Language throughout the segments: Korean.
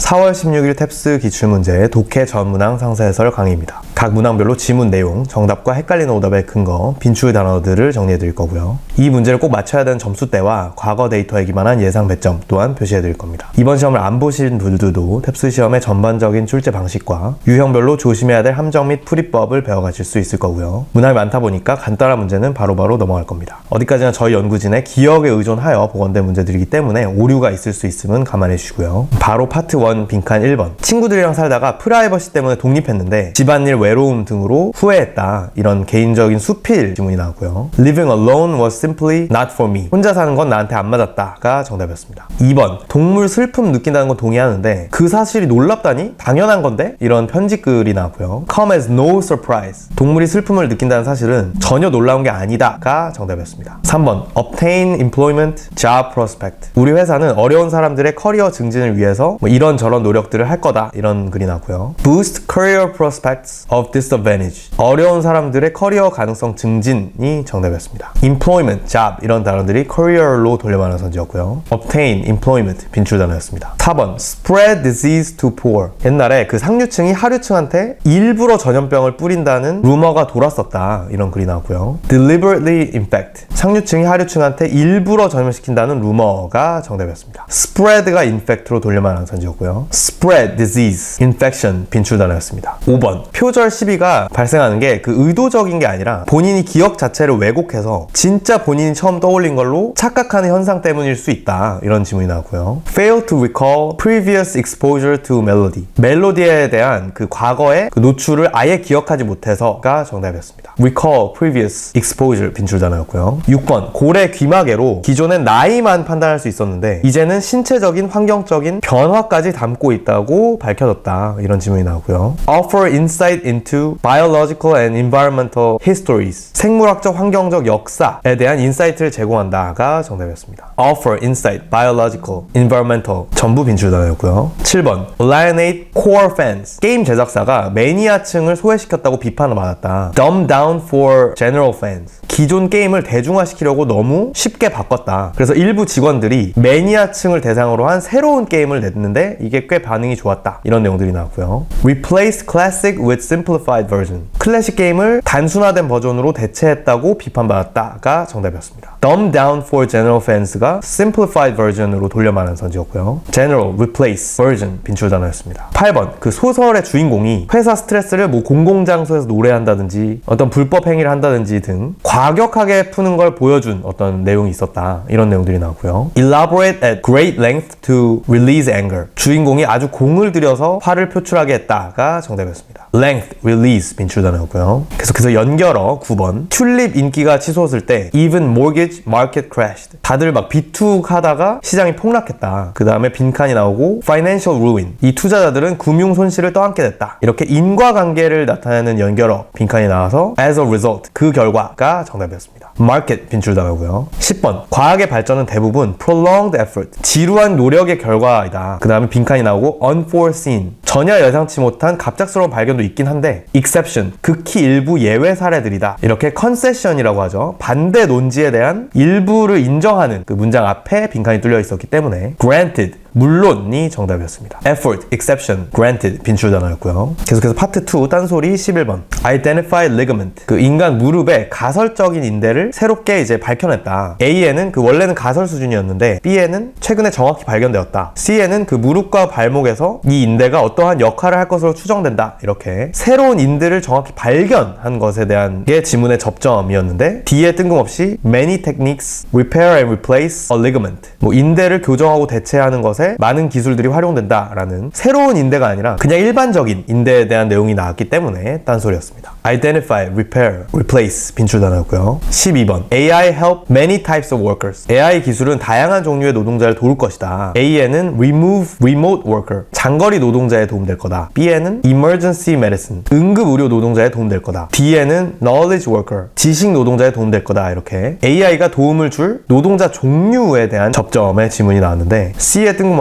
4월 16일 탭스 기출문제 독해 전문항 상세해설 강의입니다. 각 문항별로 지문 내용, 정답과 헷갈리는 오답의 근거, 빈출 단어들을 정리해 드릴 거고요. 이 문제를 꼭 맞춰야 되는 점수대와 과거 데이터에 기반한 예상 배점 또한 표시해 드릴 겁니다. 이번 시험을 안 보신 분들도 탭스 시험의 전반적인 출제 방식과 유형별로 조심해야 될 함정 및 풀이법을 배워가실 수 있을 거고요. 문항이 많다 보니까 간단한 문제는 바로바로 넘어갈 겁니다. 어디까지나 저희 연구진의 기억에 의존하여 복원된 문제들이기 때문에 오류가 있을 수 있음은 감안해 주시고요. 바로 파트 1 빈칸 1번. 친구들이랑 살다가 프라이버시 때문에 독립했는데 집안일 외로움 등으로 후회했다. 이런 개인적인 수필 지문이 나왔고요. Living alone was simply not for me. 혼자 사는 건 나한테 안 맞았다가 정답이었습니다. 2번. 동물 슬픔 느낀다는 건 동의하는데 그 사실이 놀랍다니? 당연한 건데? 이런 편지글이 나왔고요. Come as no surprise. 동물이 슬픔을 느낀다는 사실은 전혀 놀라운 게 아니다가 정답이었습니다. 3번. Obtain employment, job prospect. 우리 회사는 어려운 사람들의 커리어 증진을 위해서 이런저런 노력들을 할 거다. 이런 글이 나왔고요. Boost career prospects of disadvantage. 어려운 사람들의 커리어 가능성 증진이 정답이었습니다. Employment, job 이런 단어들이 career로 돌려말하는 선지였고요. Obtain, employment 빈출 단어였습니다. 4번. Spread disease to poor. 옛날에 그 상류층이 하류층한테 일부러 전염병을 뿌린다는 루머가 돌았었다. 이런 글이 나왔고요. Deliberately infect. 상류층이 하류층한테 일부러 전염시킨다는 루머가 정답이었습니다. Spread가 infect로 돌려말하는 선지였고요. Spread disease, infection 빈출 단어였습니다. 5번. 표절 시비가 발생하는 게 그 의도적인 게 아니라 본인이 기억 자체를 왜곡해서 진짜 본인이 처음 떠올린 걸로 착각하는 현상 때문일 수 있다. 이런 지문이 나왔고요. Fail to recall previous exposure to melody. 멜로디에 대한 그 과거의 그 노출을 아예 기억하지 못해서가 정답이었습니다. Recall previous exposure 빈출 단어였고요. 6번. 고래 귀마개로 기존엔 나이만 판단할 수 있었는데 이제는 신체적인 환경적인 변화까지 담고 있다고 밝혀졌다. 이런 지문이 나오고요. Offer insight into biological and environmental histories. 생물학적, 환경적 역사에 대한 인사이트를 제공한다가 정답이었습니다. Offer insight, biological, environmental 전부 빈출 단어였고요. 7번. Alienate core fans. 게임 제작사가 매니아층을 소외시켰다고 비판을 받았다. Dumb down for general fans. 기존 게임을 대중화시키려고 너무 쉽게 바꿨다. 그래서 일부 직원들이 매니아층을 대상으로 한 새로운 게임을 냈는데 이게 꽤 반응이 좋았다. 이런 내용들이 나왔고요. Replace classic with simplified version. 클래식 게임을 단순화된 버전으로 대체했다고 비판받았다가 정답이었습니다. Dumb down for general fans가 simplified version으로 돌려말하는 선지였고요. General, replace, version 빈출 단어였습니다. 8번. 그 소설의 주인공이 회사 스트레스를 뭐 공공장소에서 노래한다든지 어떤 불법 행위를 한다든지 등 과격하게 푸는 걸 보여준 어떤 내용이 있었다. 이런 내용들이 나왔고요. Elaborate at great length to release anger. 주인공이 아주 공을 들여서 화를 표출하게 했다가 정답이었습니다. Length, release 빈출 단어였고요. 계속해서 연결어 9번. 튤립 인기가 치솟을 때 even mortgage market crashed. 다들 막 비투하다가 시장이 폭락했다. 그 다음에 빈칸이 나오고 financial ruin. 이 투자자들은 금융 손실을 떠안게 됐다. 이렇게 인과관계를 나타내는 연결어 빈칸이 나와서 as a result. 그 결과가 정답이었습니다. market 빈출 단어고요. 10번. 과학의 발전은 대부분 prolonged effort. 지루한 노력의 결과이다. 그 다음에 빈칸이 나오고 unforeseen. 전혀 예상치 못한 갑작스러운 발견도 있긴 한데 exception. 극히 일부 예외 사례들이다. 이렇게 concession이라고 하죠. 반대 논지에 대한 일부를 인정하는 그 문장 앞에 빈칸이 뚫려 있었기 때문에 granted. 물론이 정답이었습니다. effort, exception, granted 빈출 단어였고요. 계속해서 파트 2 딴소리 11번. identify ligament. 그 인간 무릎의 가설적인 인대를 새롭게 이제 밝혀냈다. A에는 그 원래는 가설 수준이었는데 B에는 최근에 정확히 발견되었다. C에는 그 무릎과 발목에서 이 인대가 어떠한 역할을 할 것으로 추정된다. 이렇게 새로운 인대를 정확히 발견한 것에 대한 게 지문의 접점이었는데 D에 뜬금없이 many techniques repair and replace a ligament. 뭐 인대를 교정하고 대체하는 것에 많은 기술들이 활용된다라는 새로운 인대가 아니라 그냥 일반적인 인대에 대한 내용이 나왔기 때문에 딴소리였습니다. identify, repair, replace 빈출 단어였고요. 12번. AI help many types of workers. AI 기술은 다양한 종류의 노동자를 도울 것이다. A에는 remove remote worker. 장거리 노동자에 도움될 거다. B에는 emergency medicine. 응급 의료 노동자에 도움될 거다. D에는 knowledge worker. 지식 노동자에 도움될 거다. 이렇게 AI가 도움을 줄 노동자 종류에 대한 접점의 지문이 나왔는데 C에 뜬금없이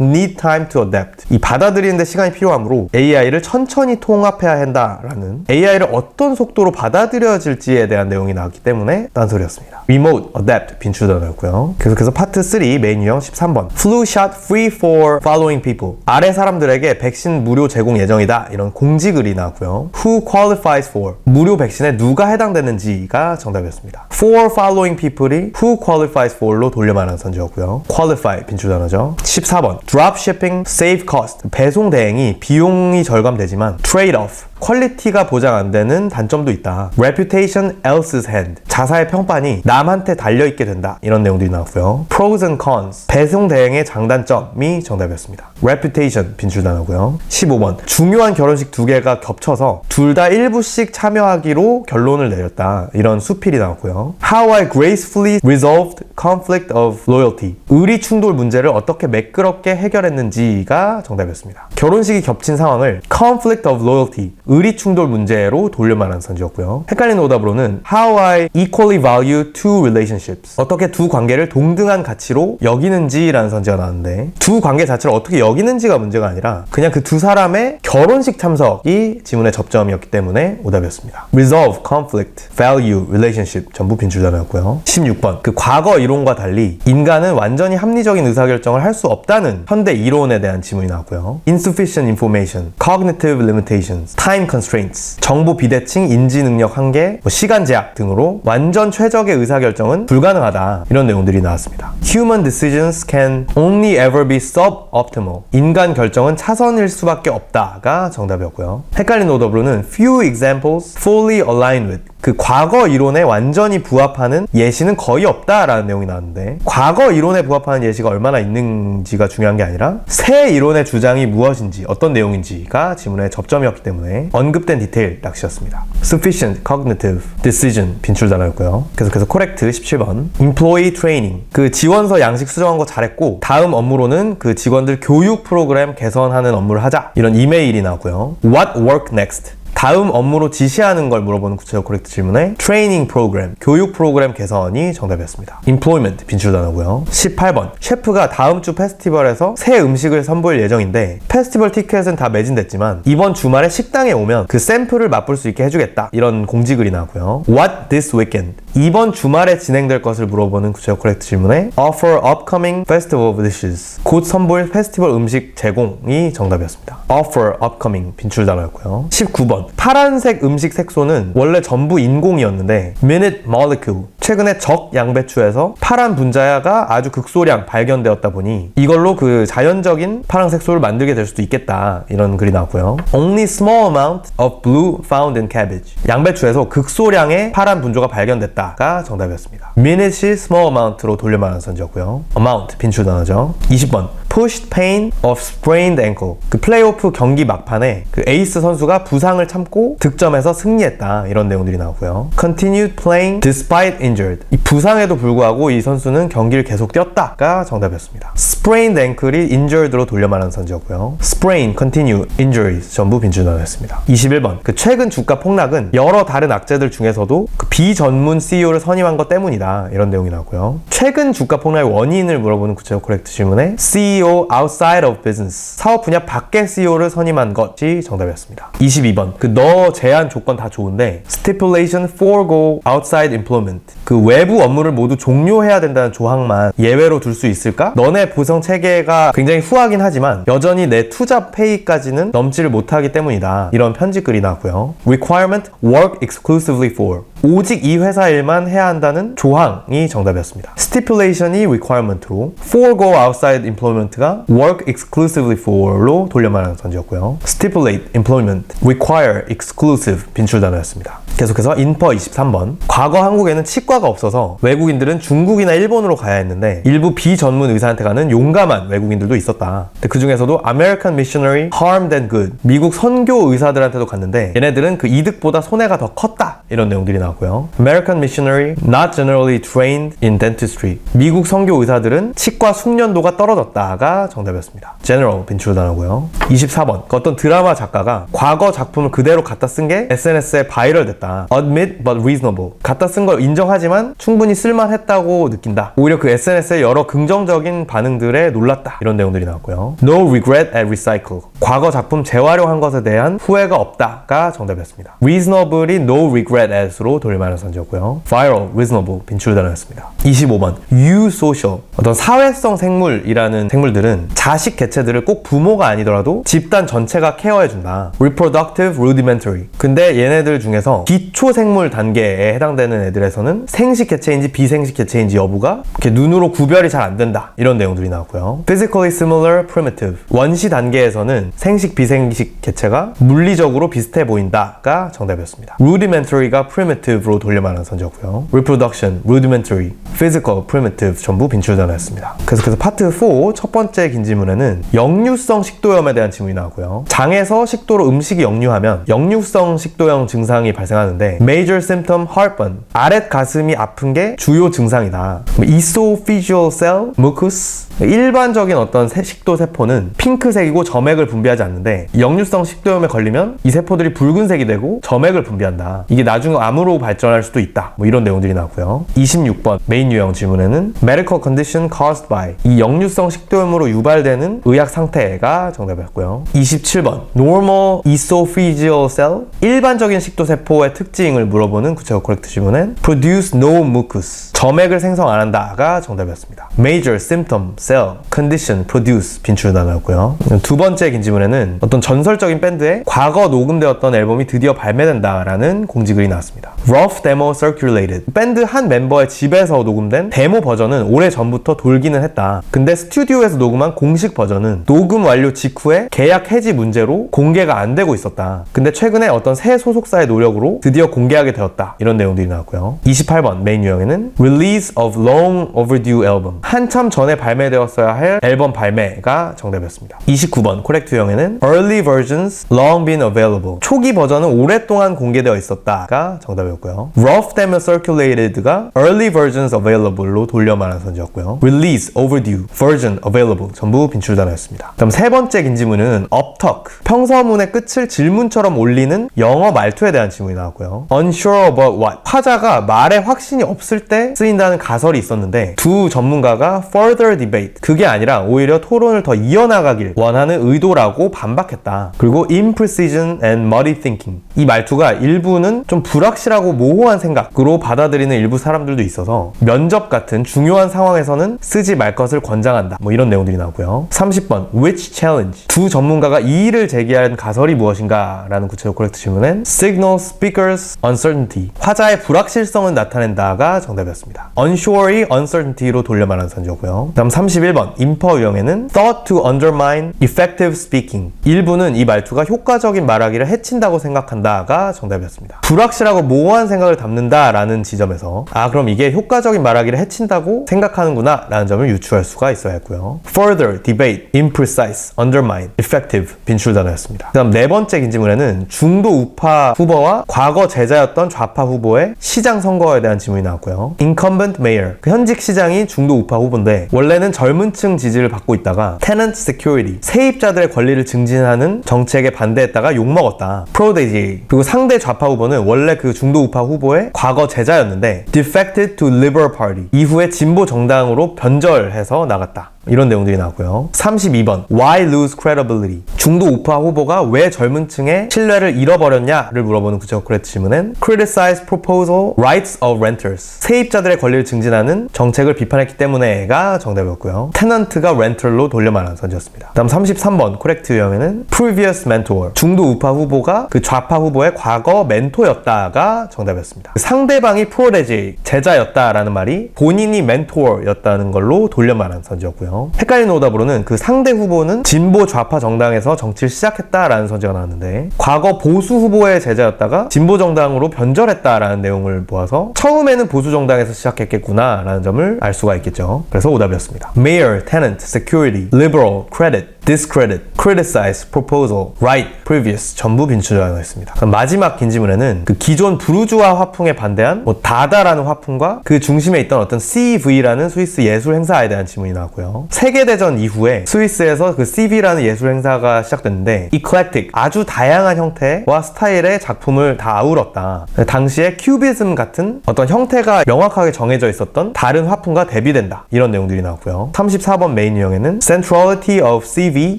need time to adapt. 이 받아들이는데 시간이 필요하므로 AI를 천천히 통합해야 한다라는 AI를 어떤 속도로 받아들여질지에 대한 내용이 나왔기 때문에 딴소리였습니다. Remote, adapt, 빈출 단어였고요. 계속해서 파트 3 메인 유형 13번. Flu shot free for following people. 아래 사람들에게 백신 무료 제공 예정이다. 이런 공지글이 나왔고요. Who qualifies for. 무료 백신에 누가 해당되는지가 정답이었습니다. For following people이 who qualifies for로 돌려 말하는 선지였고요. Qualify, 빈출 단어죠. 14번. Dropshipping save cost. 배송 대행이 비용이 절감되지만 trade off. 퀄리티가 보장 안 되는 단점도 있다. Reputation else's hand. 자사의 평판이 남한테 달려있게 된다. 이런 내용들이 나왔고요. Pros and cons. 배송 대행의 장단점이 정답이었습니다. Reputation, 빈출 단어고요. 15번. 중요한 결혼식 2개가 겹쳐서 둘 다 일부씩 참여하기로 결론을 내렸다. 이런 수필이 나왔고요. How I gracefully resolved conflict of loyalty. 의리 충돌 문제를 어떻게 매끄럽게 해결했는지가 정답이었습니다. 결혼식이 겹친 상황을 conflict of loyalty. 의리 충돌 문제로 돌려 말하는 선지였고요. 헷갈리는 오답으로는 How I equally value two relationships. 어떻게 두 관계를 동등한 가치로 여기는지라는 선지가 나왔는데 두 관계 자체를 어떻게 여기는지가 문제가 아니라 그냥 그 두 사람의 결혼식 참석이 지문의 접점이었기 때문에 오답이었습니다. Resolve, conflict, value, relationship 전부 빈출 단어였고요. 16번. 그 과거 이론과 달리 인간은 완전히 합리적인 의사결정을 할 수 없다는 현대 이론에 대한 지문이 나왔고요. Insufficient information, cognitive limitations, time constraints, 정보 비대칭, 인지 능력 한계, 시간 제약 등으로 완전 최적의 의사결정은 불가능하다. 이런 내용들이 나왔습니다. Human decisions can only ever be suboptimal. 인간 결정은 차선일 수밖에 없다가 정답이었고요. 헷갈린 오답으로는 few examples fully aligned with. 그 과거 이론에 완전히 부합하는 예시는 거의 없다라는 내용이 나왔는데 과거 이론에 부합하는 예시가 얼마나 있는지가 중요한 게 아니라 새 이론의 주장이 무엇인지 어떤 내용인지가 지문의 접점이었기 때문에 언급된 디테일 낚시였습니다. Sufficient, cognitive, decision 빈출 단어였고요. 계속해서 correct 17번. Employee training. 그 지원서 양식 수정한 거 잘했고 다음 업무로는 그 직원들 교육 프로그램 개선하는 업무를 하자. 이런 이메일이 나왔고요. What work next? 다음 업무로 지시하는 걸 물어보는 구체적 코렉트 질문에 트레이닝 프로그램, 교육 프로그램 개선이 정답이었습니다. employment, 빈출 단어고요. 18번. 셰프가 다음 주 페스티벌에서 새 음식을 선보일 예정인데 페스티벌 티켓은 다 매진됐지만 이번 주말에 식당에 오면 그 샘플을 맛볼 수 있게 해주겠다. 이런 공지글이 나왔고요. What this weekend? 이번 주말에 진행될 것을 물어보는 구체적 코렉트 질문에 offer upcoming festival dishes. 곧 선보일 페스티벌 음식 제공이 정답이었습니다. offer upcoming, 빈출 단어였고요. 19번. 파란색 음식 색소는 원래 전부 인공이었는데 minute molecule. 최근에 적 양배추에서 파란 분자가 아주 극소량 발견되었다 보니 이걸로 그 자연적인 파란 색소를 만들게 될 수도 있겠다. 이런 글이 나왔고요. Only small amount of blue found in cabbage. 양배추에서 극소량의 파란 분조가 발견됐다가 정답이었습니다. minut이 small amount로 돌려 말하는 선지였고요. amount, 빈출 단어죠. 20번. pushed pain of sprained ankle. 그 플레이오프 경기 막판에 그 에이스 선수가 부상을 참고 득점해서 승리했다. 이런 내용들이 나오고요. continued playing despite injured. 이 부상에도 불구하고 이 선수는 경기를 계속 뛰었다가 정답이었습니다. sprained ankle이 injured로 돌려 말하는 선지였고요. sprain, continue, injuries 전부 빈출 단어였습니다. 21번. 그 최근 주가 폭락은 여러 다른 악재들 중에서도 그 비전문 CEO를 선임한 것 때문이다. 이런 내용이 나오고요. 최근 주가 폭락의 원인을 물어보는 구체적 코렉트 질문에 CEO outside of business. 사업 분야 밖의 CEO를 선임한 것이 정답이었습니다. 22번. 그 너 제한 조건 다 좋은데 stipulation forego outside employment. 그 외부 업무를 모두 종료해야 된다는 조항만 예외로 둘 수 있을까? 너네 보상 체계가 굉장히 후하긴 하지만 여전히 내 투자 페이까지는 넘지를 못하기 때문이다. 이런 편지글이 나왔고요. requirement work exclusively for. 오직 이 회사 일만 해야 한다는 조항이 정답이었습니다. stipulation이 requirement로 forego outside employment가 work exclusively for로 돌려 말하는 선지였고요. stipulate, employment, require, exclusive 빈출 단어였습니다. 계속해서 인퍼 23번. 과거 한국에는 치과가 없어서 외국인들은 중국이나 일본으로 가야 했는데 일부 비전문 의사한테 가는 용감한 외국인들도 있었다. 근데 그 중에서도 American Missionary Harm Than Good. 미국 선교 의사들한테도 갔는데 얘네들은 그 이득보다 손해가 더 컸다. 이런 내용들이 나왔고요. American Missionary Not Generally Trained in Dentistry. 미국 선교 의사들은 치과 숙련도가 떨어졌다가 정답이었습니다. General 빈출 단어고요. 24번. 어떤 드라마 작가가 과거 작품을 그대로 갖다 쓴 게 SNS에 바이럴 됐다. 인정했다. admit but reasonable. 갖다 쓴 걸 인정하지만 충분히 쓸만했다고 느낀다. 오히려 그 SNS의 여러 긍정적인 반응들에 놀랐다. 이런 내용들이 나왔고요. No regret at recycle. 과거 작품 재활용한 것에 대한 후회가 없다가 정답이었습니다. reasonable이 no regret at으로 돌릴만한 선지였고요. viral, reasonable 빈출 단어였습니다. 25번 eusocial. 어떤 사회성 생물이라는 생물들은 자식 개체들을 꼭 부모가 아니더라도 집단 전체가 케어해준다. reproductive rudimentary. 근데 얘네들 중에서 기초 생물 단계에 해당되는 애들에서는 생식 개체인지 비생식 개체인지 여부가 이렇게 눈으로 구별이 잘 안 된다. 이런 내용들이 나왔고요. physically similar primitive. 원시 단계에서는 생식 비생식 개체가 물리적으로 비슷해 보인다가 정답이었습니다. rudimentary가 primitive로 돌려말하는 선지였고요. reproduction, rudimentary, physical, primitive 전부 빈출 단어였습니다. 그래서 파트 4 첫 번째 긴 지문에는 역류성 식도염에 대한 지문이 나오고요. 장에서 식도로 음식이 역류하면 역류성 식도염 증상이 발생하는데 major symptom heartburn. 아랫 가슴이 아픈 게 주요 증상이다. esophageal cell mucus. 일반적인 어떤 식도 세포는 핑크색이고 점액을 분비하지 않는데 역류성 식도염에 걸리면 이 세포들이 붉은색이 되고 점액을 분비한다. 이게 나중에 암으로 발전할 수도 있다. 이런 내용들이 나오고요. 26번 메인 유형 질문에는 medical condition caused by. 이 역류성 식도염으로 유발되는 의학 상태가 정답이었고요. 27번 normal esophageal cell. 일반적인 식도 세포의 특징을 물어보는 구체적 코렉트 질문은 produce no mucus. 점액을 생성 안 한다가 정답이었습니다. major symptom cell condition produce 빈출 단어였고요. 두 번째 긴 지문에는 어떤 전설적인 밴드의 과거 녹음되었던 앨범이 드디어 발매된다라는 공지글이 나왔습니다. rough demo circulated. 밴드 한 멤버의 집에서 녹음된 데모 버전은 오래 전부터 돌기는 했다. 근데 스튜디오에서 녹음한 공식 버전은 녹음 완료 직후에 계약 해지 문제로 공개가 안 되고 있었다. 근데 최근에 어떤 새 소속사의 노력으로 드디어 공개하게 되었다. 이런 내용들이 나왔고요. 28번 메인 유형에는 release of long overdue album. 한참 전에 발매되었어야 할 앨범 발매가 정답이었습니다. 29번 코렉트 유형에는 early versions long been available. 초기 버전은 오랫동안 공개되어 있었다가 정답이었고요. rough demo circulated가 early versions available로 돌려 말한 선지였고요. release, overdue, version, available 전부 빈출 단어였습니다. 다음 세 번째 긴 지문은 uptalk. 평서문의 끝을 질문처럼 올리는 영어 말투에 대한 질문이 나왔고요. unsure about what. 화자가 말에 확신이 없을 때 쓰인다는 가설이 있었는데 두 전문가가 further debate. 그게 아니라 오히려 토론을 더 이어나가길 원하는 의도라고 반박했다. 그리고 imprecision and muddy thinking. 이 말투가 일부는 좀 불확실하고 모호한 생각으로 받아들이는 일부 사람들도 있어서 면접 같은 중요한 상황에서는 쓰지 말 것을 권장한다. 이런 내용들이 나오고요. 30번 which challenge. 두 전문가가 이의를 제기한 가설이 무엇인가 라는 구체적 코렉트 질문은 signal speakers uncertainty. 화자의 불확실성을 나타낸다가 정답이었습니다. unsure이 uncertainty로 돌려 말하는 선지였고요. 다음 31번 인퍼 유형에는 thought to undermine effective speaking. 일부는 이 말투가 효과적인 말하기를 해친다고 생각한다가 정답이었습니다. 불확실하고 모호한 생각을 담는다 라는 지점에서 그럼 이게 효과적인 말하기를 해친다고 생각하는구나 라는 점을 유추할 수가 있어야 했고요. further, debate, imprecise, undermine, effective 빈출 단어였습니다. 그 다음 네 번째 긴 질문에는 중도 우파 후보와 과거 제자였던 좌파 후보의 시장 선거에 대한 질문이 나왔고요. incumbent mayor. 그 현직 시장이 중도 우파 후보인데 원래는 젊은 층 지지를 받고 있다가 tenant security. 세입자들의 권리를 증진하는 정책에 반대했다가 욕먹었다. protege. 그리고 상대 좌파 후보는 원래 그 중도 우파 후보의 과거 제자였는데 defected to liberal party. 이후에 진보 정당으로 변절해서 나갔다. 이런 내용들이 나왔고요. 32번 Why lose credibility? 중도 우파 후보가 왜 젊은 층의 신뢰를 잃어버렸냐를 물어보는 구체적 코렉트 질문은 Criticize proposal rights of renters. 세입자들의 권리를 증진하는 정책을 비판했기 때문에가 정답이었고요. Tenant가 rental로 돌려 말하는 선지였습니다. 다음 33번 코렉트 유형에는 Previous mentor. 중도 우파 후보가 그 좌파 후보의 과거 멘토였다가 정답이었습니다. 상대방이 protege, 제자였다라는 말이 본인이 멘토였다는 걸로 돌려 말하는 선지였고요. 헷갈리는 오답으로는 그 상대 후보는 진보 좌파 정당에서 정치를 시작했다라는 선지가 나왔는데 과거 보수 후보의 제자였다가 진보 정당으로 변절했다라는 내용을 보아서 처음에는 보수 정당에서 시작했겠구나 라는 점을 알 수가 있겠죠. 그래서 오답이었습니다. Mayor, tenant, security, liberal, credit, discredit, criticize, proposal, right, previous 전부 빈출되어 있습니다. 그럼 마지막 긴 지문에는 그 기존 부르주아 화풍에 반대한 다다라는 화풍과 그 중심에 있던 어떤 CV라는 스위스 예술 행사에 대한 질문이 나왔고요. 세계대전 이후에 스위스에서 그 CV라는 예술 행사가 시작됐는데 eclectic, 아주 다양한 형태와 스타일의 작품을 다 아울렀다. 당시에 큐비즘 같은 어떤 형태가 명확하게 정해져 있었던 다른 화풍과 대비된다. 이런 내용들이 나왔고요. 34번 메인 유형에는 Centrality of CV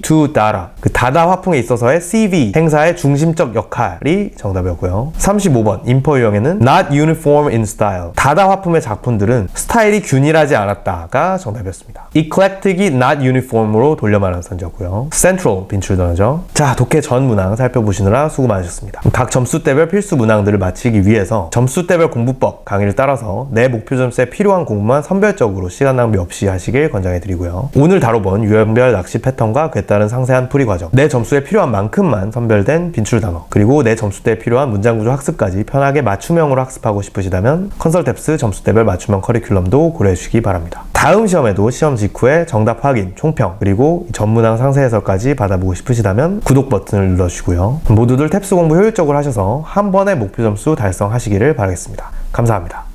to Dada, 그 다다 화풍에 있어서의 CV, 행사의 중심적 역할이 정답이었고요. 35번 인퍼 유형에는 Not uniform in style, 다다 화품의 작품들은 스타일이 균일하지 않았다가 정답이었습니다. eclectic이 not uniform으로 돌려 말하는 선지였고요. central 빈출던어죠. 자, 독해 전 문항 살펴보시느라 수고 많으셨습니다. 각 점수대별 필수 문항들을 마치기 위해서 점수대별 공부법 강의를 따라서 내 목표 점수에 필요한 공부만 선별적으로 시간 낭비 없이 하시길 권장해드리고요. 오늘 다뤄본 유형별 낚시 패턴과 그에 따른 상세한 풀이 과정, 내 점수에 필요한 만큼만 선별된 빈출 단어, 그리고 내 점수대에 필요한 문장 구조 학습까지 편하게 맞춤형으로 학습하고 싶으시다면 컨설탭스 점수대별 맞춤형 커리큘럼도 고려해주시기 바랍니다. 다음 시험에도 시험 직후에 정답 확인, 총평, 그리고 전문항 상세 해설까지 받아보고 싶으시다면 구독 버튼을 눌러주시고요. 모두들 탭스 공부 효율적으로 하셔서 한 번에 목표 점수 달성하시기를 바라겠습니다. 감사합니다.